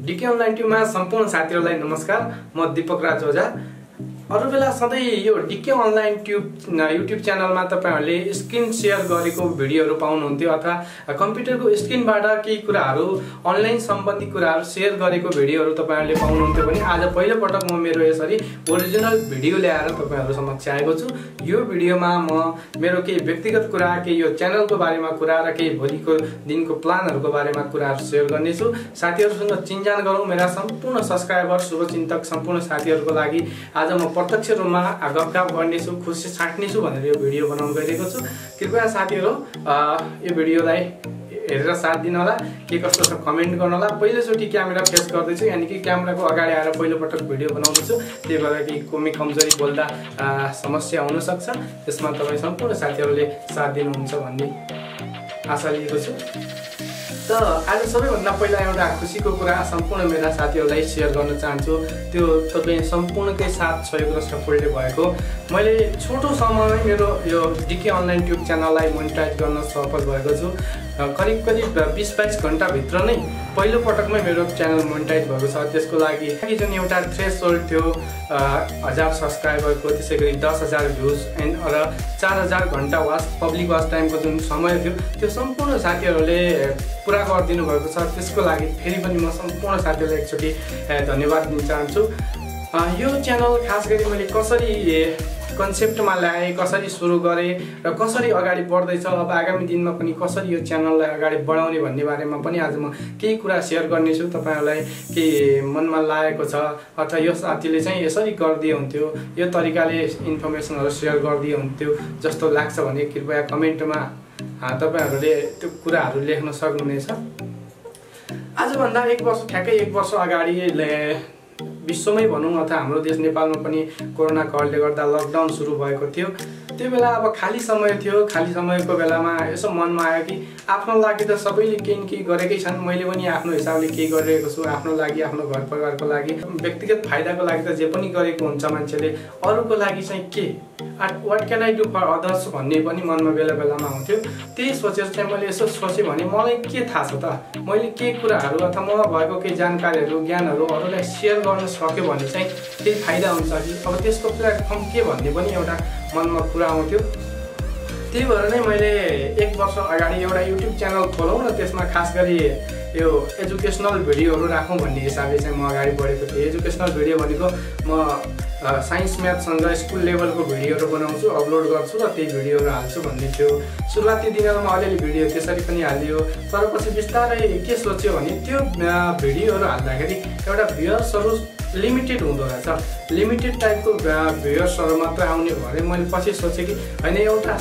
DK online ट्युबमा सम्पूर्ण साथीहरुलाई नमस्कार। म दीपक राज ओझा। अरु बेला सधैं यो डीके अनलाइन ट्युब युट्युब च्यानलमा तपाईहरुले स्क्रिन शेयर गरेको भिडियोहरु पाउनुहुन्थ्यो अथवा कम्प्युटरको स्क्रिनबाट केही कुराहरु अनलाइन सम्बन्धी कुराहरु शेयर गरेको भिडियोहरु तपाईहरुले पाउनुहुन्थ्यो भने आज पहिलो पटक म मेरो यसरी ओरिजिनल भिडियो ल्याएर तपाईहरु समक्ष आएको छु। यो भिडियोमा म मेरो केही व्यक्तिगत कुरा, केही यो च्यानलको बारेमा कुरा र केही भोलिको दिनको प्लानहरुको बारेमा कुराहरु शेयर गर्नेछु। साथीहरुसँग चिनजान गरौँ। मेरा सम्पूर्ण सब्स्क्राइबर, शुभचिन्तक सम्पूर्ण साथीहरुको लागि आज म प्रत्यक्ष रूपमा गफगाफ गर्नेछु, खुसी छाट्नेछु भनेर यो भिडियो बनाउन गइरहेको छु। कृपया साथीहरु यो भिडियोलाई हेरेर साथ दिन होला। के कस्तो छ कमेन्ट गर्न होला। पहिलोचोटी क्यामेरा फेस गर्दैछु, यानी कि क्यामेराको अगाडि आएर पहिलो पटक भिडियो बनाउँदैछु। त्यही भएर कि कमी कमजोरी बोल्दा समस्या हुन सक्छ। त्यसमा तपाई सम्पूर्ण साथीहरुले साथ दिनुहुन्छ भन्ने आशा लिएको छु। त आज सबैभन्दा पहिला एउटा खुसीको कुरा सम्पूर्ण मेरा साथीहरुलाई शेयर गर्न चाहन्छु। त्यो तपाई सम्पूर्णकै साथ सहयोग र सपोर्टले भएको। मैले छोटो समयमै मेरो यो डीके अनलाइन ट्युब च्यानललाई मोनेटाइज गर्न सफल भएको छु। करिब 20-22 घण्टा भित्र नै पहिलो पटकमै मेरो च्यानल मोनेटाइज भएको छ। त्यसको लागि जुन एउटा थ्रेशहोल्ड थियो 1000 सब्स्क्राइबरको, त्यसैगरी 10,000 भ्युज र 4000 घण्टा पब्लिक वाच टाइमको जुन समय थियो त्यो सम्पूर्ण साथीहरुले पुरा गरिदिनु भएको छ। त्यसको लागि फेरि पनि म सम्पूर्ण साथीहरुलाई एकचोटी धन्यवाद दिन चाहन्छु। यो च्यानल खास गरी मैले कसरी कन्सेप्टमा ल्याएँ, कसरी सुरु गरेँ र कसरी अगाडि बढ्दैछ, अब आगामी दिनमा पनि कसरी यो च्यानललाई अगाडि बढाउने भन्ने बारेमा पनि आज म केही कुरा शेयर गर्नेछु। तपाईहरुलाई के मनमा लागेको छ अथवा यो साथीले चाहिँ यसरी गर्दिए हुन्थ्यो, यो तरिकाले इन्फर्मेसनहरु शेयर गर्दिए हुन्थ्यो जस्तो लाग्छ भने कृपया कमेन्टमा तपाईहरुले त्यो कुराहरु लेख्न सक्नुहुनेछ। आजभन्दा ठ्याक्कै एक वर्ष अगाडि विश्वमै भनौं अथवा हाम्रो देश नेपालमा पनि कोरोना कालले गर्दा लकडाउन सुरु भएको थियो। त्यो बेला अब खाली समय थियो। खाली समयको बेलामा यसो मनमा आयो कि आफ्नो लागि त सबैले केही न केही गरेकै छन्, मैले पनि आफ्नो हिसाबले केही गरिरहेको छु। आफ्नो लागि, आफ्नो घर परिवारको लागि, व्यक्तिगत फाइदाको लागि त जे पनि गरेको हुन्छ मान्छेले, अरूको लागि चाहिँ के, what can I do for others भन्ने पनि मनमा बेला बेलामा आउँथ्यो। त्यही सोचेर चाहिँ मैले यसो सोचेँ भने मलाई के थाहा छ त, मैले के कुराहरु अथवा ममा भएको केही जानकारीहरु, ज्ञानहरु अरूलाई शेयर गर्न सक्यो भने चाहिँ केही फाइदा हुन्छ कि, अब त्यसको प्लेटफर्म के भन्ने पनि एउटा मनमा कुरा आउँथ्यो। त्यही भएर नै मैले एक वर्ष अगाडि एउटा युट्युब च्यानल खोलौँ र त्यसमा खास गरी यो एजुकेसनल भिडियोहरु राखौँ भन्ने हिसाबले चाहिँ म अगाडि बढेको थिएँ। एजुकेसनल भिडियो भनेको म साइन्स म्याथसँग स्कुल लेभलको भिडियोहरु बनाउँछु, अपलोड गर्छु र त्यही भिडियोहरु हाल्छु भन्ने थियो। सुरुवाती दिनहरुमा अलिअलि भिडियो त्यसरी पनि हालियो, तर पछि बिस्तारै के सोच्यो भने त्यो भिडियोहरु हाल्दाखेरि एउटा भ्युअर्सहरु लिमिटेड हुँदो रहेछ। लिमिटेड टाइपको भ्युअर्सहरु मात्र आउने भएर मैले पछि सोचेँ कि हैन, एउटा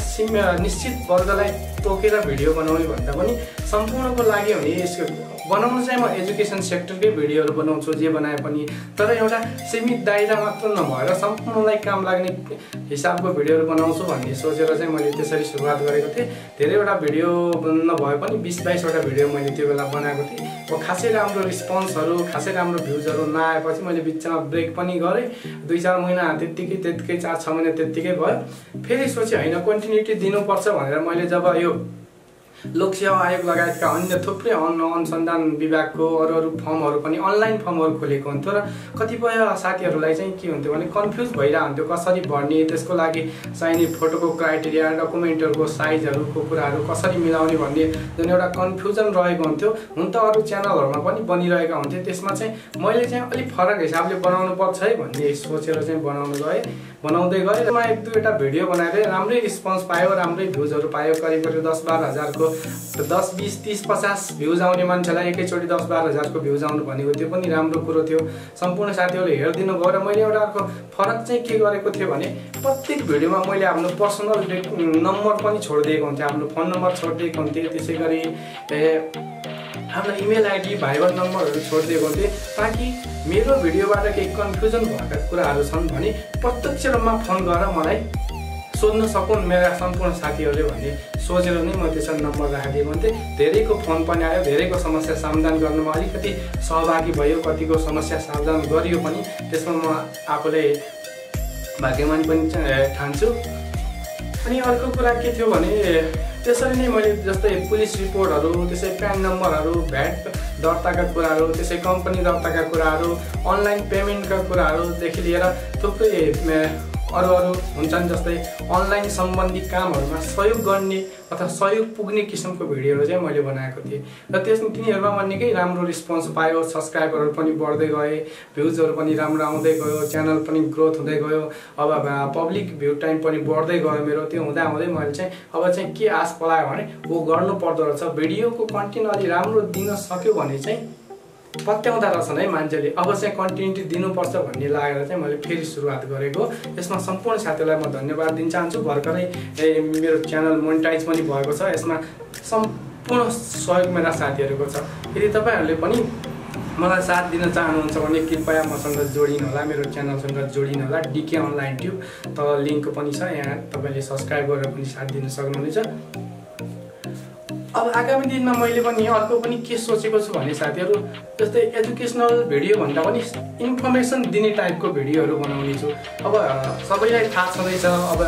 निश्चित वर्गलाई तोकेर भिडियो बनाउने भन्दा पनि सम्पूर्णको लागि हो नि। यसको बनाउनु चाहिँ म एजुकेसन सेक्टरकै भिडियोहरु बनाउँछु जे बनाए पनि, तर एउटा सीमित दायरा मात्र नभएर सम्पूर्णलाई काम लाग्ने हिसाबको भिडियोहरु बनाउँछु भन्ने सोचेर चाहिँ मैले त्यसरी सुरुवात गरेको थिएँ। धेरैवटा भिडियो नभए पनि 20-22 वटा भिडियो मैले त्यो बेला बनाएको थिएँ। अब खासै राम्रो रिस्पोन्सहरु, खासै राम्रो भ्युजहरु नआएपछि मैले बिचमा ब्रेक पनि गरेँ। 2-4 महिना त्यतिकै 4-6 महिना त्यतिकै भयो। फेरि सोचेँ हैन, कन्टिन्युटी दिनुपर्छ भनेर मैले जब यो लोकसेवा आयोग लगायतका अन्य थुप्रै अनुसन्धान विभागको अरू फर्महरु पनि अनलाइन फर्महरु खोलेको हुन्थ्यो र कतिपय साथीहरुलाई चाहिँ के हुन्थ्यो भने कन्फ्युज भइरहन्थ्यो कसरी भर्ने, त्यसको लागि चाहिने फोटोको क्राइटेरिया, डकुमेन्टहरुको साइजहरुको कुराहरु कसरी मिलाउने भन्ने जुन एउटा कन्फ्युजन रहेको हुन्थ्यो। हुन त अरू च्यानलहरुमा पनि बनिरहेका हुन्थ्यो। त्यसमा चाहिँ मैले चाहिँ अलि फरक हिसाबले बनाउनु पर्छ है भन्ने सोचेर चाहिँ बनाउँदै गए। म 1-2 भिडियो बनाएर राम्रै रिस्पोन्स पायो, राम्रै भ्युजहरु पायो। करिब 10-12 हजारको 10, 20, 30, 50 भ्युज आउने मान्छेलाई एकैचोटी 10-12 हजारको भ्युज आउनु भनेको त्यो पनि राम्रो कुरो थियो। सम्पूर्ण साथीहरुले हेर्दिनु भयो र मैले एउटा अर्को फरक चाहिँ के गरेको थियो भने प्रत्येक भिडियोमा मैले आफ्नो पर्सनल नम्बर पनि छोडिदिएको हुन्थेँ, आफ्नो फोन नम्बर छोडिदिएको हुन्थेँ। त्यसैगरी आफ्नो इमेल आइडी, भाइबर नम्बरहरु छोडिदिएको हुन्थेँ ताकि मेरो भिडियोबाट केही कन्फ्युजन भएका कुराहरु छन् भने प्रत्यक्ष रूपमा फोन गरेर मलाई सोध्न सकुन् मेरा सम्पूर्ण साथीहरुले भन्ने सोचेर नै म त्यसरी नम्बर राखिदिएको हुन्थेँ। धेरैको फोन पनि आयो, धेरैको समस्या समाधान गर्नमा अलिकति सहभागी भयो, कतिको समस्या समाधान गरियो पनि। त्यसमा म आफूले भाग्यमान पनि ठान्छु। अनि अर्को कुरा के थियो भने त्यसरी नै मैले जस्तै पुलिस रिपोर्टहरू, त्यसै प्यान नम्बरहरू, भ्याट दर्ताका कुराहरू, त्यसै कम्पनी दर्ताका कुराहरू, अनलाइन पेमेन्टका कुराहरूदेखि लिएर थुप्रै अरू हुन्छन्। जस्तै अनलाइन सम्बन्धी कामहरूमा सहयोग गर्ने अथवा सहयोग पुग्ने किसिमको भिडियोहरू चाहिँ मैले बनाएको थिएँ र तिनीहरूमा म निकै राम्रो रिस्पोन्स पायो। सब्सक्राइबरहरू पनि बढ्दै गए, भ्युजहरू पनि राम्रो आउँदै गयो, च्यानल पनि ग्रोथ हुँदै गयो। अब पब्लिक भ्यू टाइम पनि बढ्दै गयो मेरो। त्यो हुँदाहुँदै मैले चाहिँ अब चाहिँ के आश पलायो भने वो गर्नु पर्दो रहेछ, भिडियोको कन्टेन्ट अलि राम्रो दिन सक्यो भने चाहिँ पत्याउँदा रहेछन् है मान्छेले। अब चाहिँ कन्टिन्युटी दिनुपर्छ भन्ने लागेर चाहिँ मैले फेरि सुरुवात गरेको। यसमा सम्पूर्ण साथीहरूलाई म धन्यवाद दिन चाहन्छु। भर्खरै मेरो च्यानल मोनिटाइज पनि भएको छ। यसमा सम्पूर्ण सहयोग मेरा साथीहरूको छ। यदि तपाईँहरूले पनि मलाई साथ दिन चाहनुहुन्छ भने कृपया मसँग जोडिनु होला, मेरो च्यानलसँग जोडिनु होला। डिके अनलाइन ट्युब तल लिङ्क पनि छ, यहाँ तपाईँले सब्सक्राइब गरेर पनि साथ दिन सक्नुहुनेछ। अब आगामी दिनमा मैले पनि अर्को पनि के सोचेको छु भने साथीहरू, जस्तै एजुकेसनल भिडियो भन्दा पनि इन्फर्मेसन दिने टाइपको भिडियोहरू बनाउने छु। अब सबैलाई थाहा छँदैछ, अब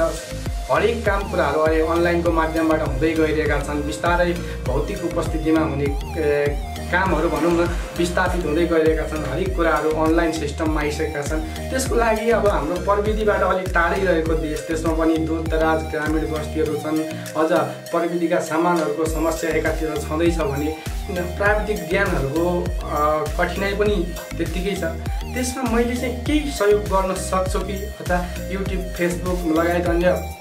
हरेक काम कुराहरू अहिले अनलाइनको माध्यमबाट हुँदै गइरहेका छन्। बिस्तारै भौतिक उपस्थितिमा हुने कामहरू भनौँ न विस्थापित हुँदै गइरहेका छन्। हरेक कुराहरू अनलाइन सिस्टममा आइसकेका छन्। त्यसको लागि अब हाम्रो प्रविधिबाट अलिक टाढै रहेको देश, त्यसमा पनि दूरदराज ग्रामीण बस्तीहरू छन्। अझ प्रविधिका सामानहरूको समस्या एकातिर छँदैछ भने प्राविधिक ज्ञानहरूको कठिनाइ पनि त्यत्तिकै छ। त्यसमा मैले चाहिँ केही सहयोग गर्न सक्छु कि अथवा युट्युब, फेसबुक लगायत अन्य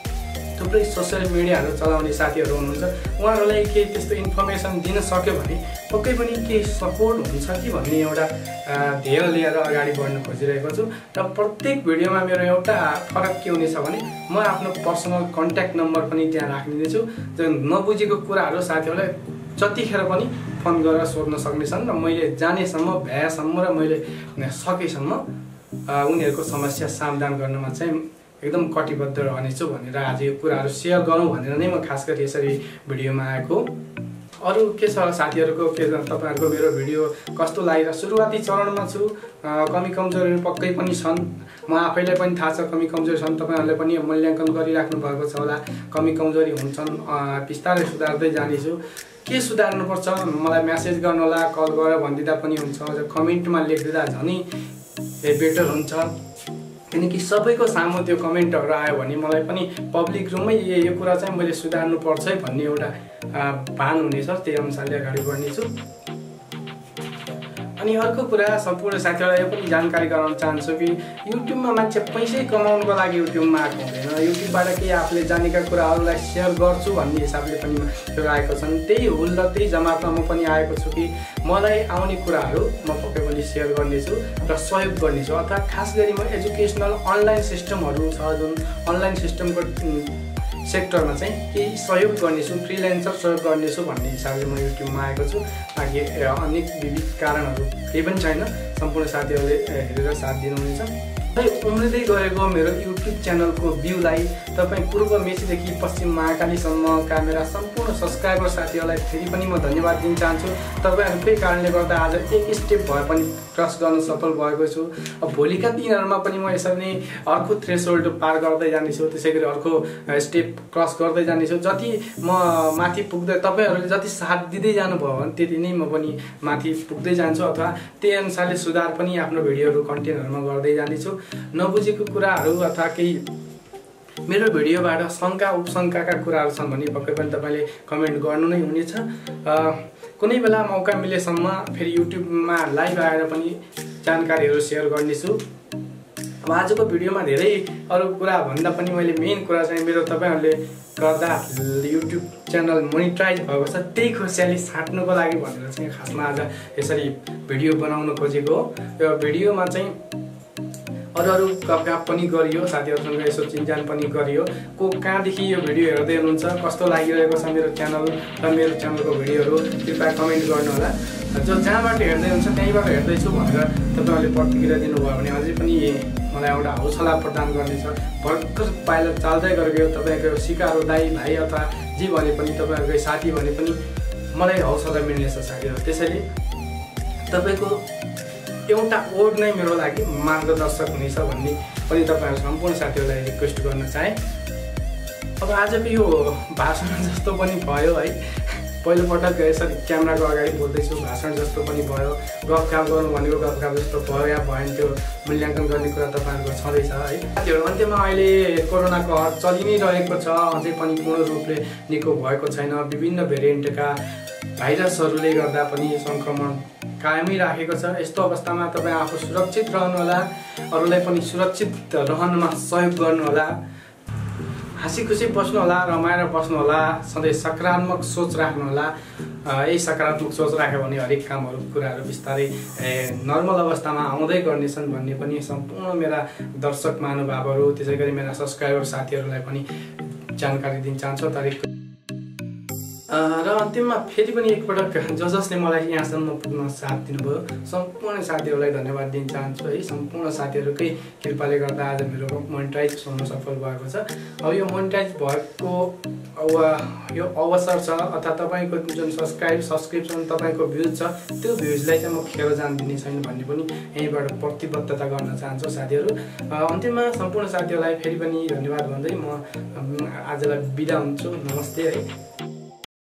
थुप्रै सोसियल मिडियाहरू चलाउने साथीहरू हुनुहुन्छ, उहाँहरूलाई केही त्यस्तो इन्फर्मेसन दिन सक्यो भने पक्कै पनि केही सपोर्ट हुन्छ कि भन्ने एउटा ध्येय लिएर अगाडि बढ्न खोजिरहेको छु। र प्रत्येक भिडियोमा मेरो एउटा फरक के हुनेछ भने म आफ्नो पर्सनल कन्ट्याक्ट नम्बर पनि त्यहाँ राखिदिनेछु। नबुझेको कुराहरू साथीहरूलाई जतिखेर पनि फोन गरेर सोध्न सक्नेछन् र मैले जानेसम्म, भ्याएसम्म र मैले सकेसम्म उनीहरूको समस्या समाधान गर्नमा चाहिँ एकदम कटिबद्ध रहनेछु भनेर आज यो कुराहरू सेयर गरौँ भनेर नै म खास गरी यसरी भिडियोमा आएको। अरू के छ साथीहरूको, के तपाईँहरूको मेरो भिडियो कस्तो लागेर? सुरुवाती चरणमा छु, कमी कमजोरीहरू पक्कै पनि छन्। म आफैलाई पनि थाहा छ कमी कमजोरी छन्। तपाईँहरूले पनि मूल्याङ्कन गरिराख्नु भएको छ होला। कमी कमजोरी हुन्छन्, बिस्तारै सुधार्दै जानेछु। के सुधार्नुपर्छ मलाई म्यासेज गर्नु होला, कल गरेर भनिदिँदा पनि हुन्छ, अझ कमेन्टमा लेखिदिँदा झनै बेटर हुन्छ। किनकि सबैको सामु त्यो कमेन्टहरू आयो भने मलाई पनि पब्लिक रूममै यो कुरा चाहिँ मैले सुधार्नुपर्छ है भन्ने एउटा भान हुनेछ। त्यही अनुसारले अगाडि बढ्नेछु। अनि अर्को कुरा सम्पूर्ण साथीहरूलाई यो पनि जानकारी गराउन चाहन्छु कि युट्युबमा मान्छे पैसै कमाउनुको लागि युट्युबमा आएको हुँदैन। युट्युबबाट केही आफूले जानेका कुराहरूलाई सेयर गर्छु भन्ने हिसाबले पनि आएको छन्। त्यही हुल र त्यही जमातमा म पनि आएको छु कि मलाई आउने कुराहरू म पक्कै पनि सेयर गर्नेछु र सहयोग गर्नेछु। अर्थात् खास गरी म एजुकेसनल अनलाइन सिस्टमहरू छ जुन अनलाइन सिस्टमको सेक्टरमा चाहिँ केही सहयोग गर्नेछु, फ्रिल्यान्सर सहयोग गर्नेछु भन्ने हिसाबले म युट्युबमा आएको छु। बाँकी अनेक विविध कारणहरू केही पनि छैन। सम्पूर्ण साथीहरूले हेरेर साथ दिनुहुनेछ। उम्रिँदै गएको मेरो युट्युब च्यानलको भ्यूलाई तपाईँ पूर्व मेचीदेखि पश्चिम महाकालीसम्मका मेरा सम्पूर्ण सब्सक्राइबर साथीहरूलाई फेरि पनि म धन्यवाद दिन चाहन्छु। तपाईँहरूकै कारणले गर्दा आज एक स्टेप भए पनि क्रस गर्न सफल भएको छु। अब भोलिका दिनहरूमा पनि म यसरी नै अर्को थ्रेसहोल्ड पार गर्दै जानेछु, त्यसै गरी अर्को स्टेप क्रस गर्दै जानेछु। जति म माथि पुग्दै तपाईँहरूले जति साथ दिँदै जानुभयो भने त्यति नै म पनि माथि पुग्दै जान्छु अथवा त्यही अनुसारले सुधार पनि आफ्नो भिडियोहरू कन्टेन्टहरूमा गर्दै जानेछु। नबुझेको कुराहरू अथवा केही मेरो भिडियोबाट शङ्का उपशङ्काका कुराहरू छन् भने पक्कै पनि तपाईँले कमेन्ट गर्नु नै हुनेछ। कुनै बेला मौका मिलेसम्म फेरि युट्युबमा लाइभ आएर पनि जानकारीहरू सेयर गर्नेछु। अब आजको भिडियोमा धेरै अरू कुरा भन्दा पनि मैले मेन कुरा चाहिँ मेरो तपाईँहरूले गर्दा युट्युब च्यानल मोनिटाइज भएको छ त्यही खुसियाली साट्नुको लागि भनेर चाहिँ खासमा आज यसरी भिडियो बनाउन खोजेको हो। यो भिडियोमा चाहिँ अरू गफगाफ पनि गरियो, साथीहरूसँग यसो चिनजान पनि गरियो। को कहाँदेखि यो भिडियो हेर्दै हुनुहुन्छ, कस्तो लागिरहेको छ मेरो च्यानल र मेरो च्यानलको भिडियोहरू कृपया कमेन्ट गर्नु होला। जो जहाँबाट हेर्दै हुन्छ त्यहीँबाट हेर्दैछु भनेर तपाईँहरूले प्रतिक्रिया दिनुभयो भने अझै पनि मलाई एउटा हौसला प्रदान गर्नेछ। भर्खर पाइला चाल्दै गरेको तपाईँको सिकारो दाइ भाइ अथवा जे भने पनि तपाईँहरूकै साथी भने पनि मलाई हौसला मिल्नेछ साथीहरू। त्यसैले तपाईँको एउटा वर्ड नै मेरो लागि मार्गदर्शक हुनेछ भन्ने पनि तपाईँहरू सम्पूर्ण साथीहरूलाई रिक्वेस्ट गर्न चाहे। अब आजको यो भाषण जस्तो पनि भयो है। पहिलोपटक यसरी क्यामेराको अगाडि बोल्दैछु, भाषण जस्तो पनि भयो, गफगाफ गर्नु भनेको गफगाफ जस्तो भयो या भएन, त्यो मूल्याङ्कन गर्ने कुरा तपाईँहरूको छँदैछ है। साथीहरू, अन्त्यमा अहिले कोरोनाको हट चलि नै रहेको छ, अझै पनि पूर्ण रूपले निको भएको छैन। विभिन्न भेरिएन्टका भाइरसहरूले गर्दा पनि सङ्क्रमण कायमै राखेको छ। यस्तो अवस्थामा तपाईँ आफू सुरक्षित रहनुहोला, अरूलाई पनि सुरक्षित रहनुमा सहयोग गर्नुहोला, हाँसी खुसी बस्नुहोला, रमाएर बस्नुहोला, सधैँ सकारात्मक सोच राख्नुहोला। यही सकारात्मक सोच राख्यो भने हरेक कामहरू कुराहरू बिस्तारै नर्मल अवस्थामा आउँदै गर्नेछन् भन्ने पनि सम्पूर्ण मेरा दर्शक महानुभावहरू, त्यसै गरी मेरा सब्सक्राइबर साथीहरूलाई पनि जानकारी दिन चाहन्छु तारिक। र अन्तिममा फेरि पनि एकपटक जसले मलाई यहाँसम्म पुग्न साथ दिनुभयो सम्पूर्ण साथीहरूलाई धन्यवाद दिन चाहन्छु है। सम्पूर्ण साथीहरूकै कृपाले गर्दा आज मेरो मोनेटाइज हुन सफल भएको छ। अब यो मोनेटाइज भएको यो अवसर छ अथवा तपाईँको जुन सब्सक्रिप्सन तपाईँको भ्युज छ त्यो भ्युजलाई चाहिँ म खेर जान दिने छैन भन्ने पनि यहीँबाट प्रतिबद्धता गर्न चाहन्छु साथीहरू। अन्तिममा सम्पूर्ण साथीहरूलाई फेरि पनि धन्यवाद भन्दै म आजलाई बिदा हुन्छु। नमस्ते है।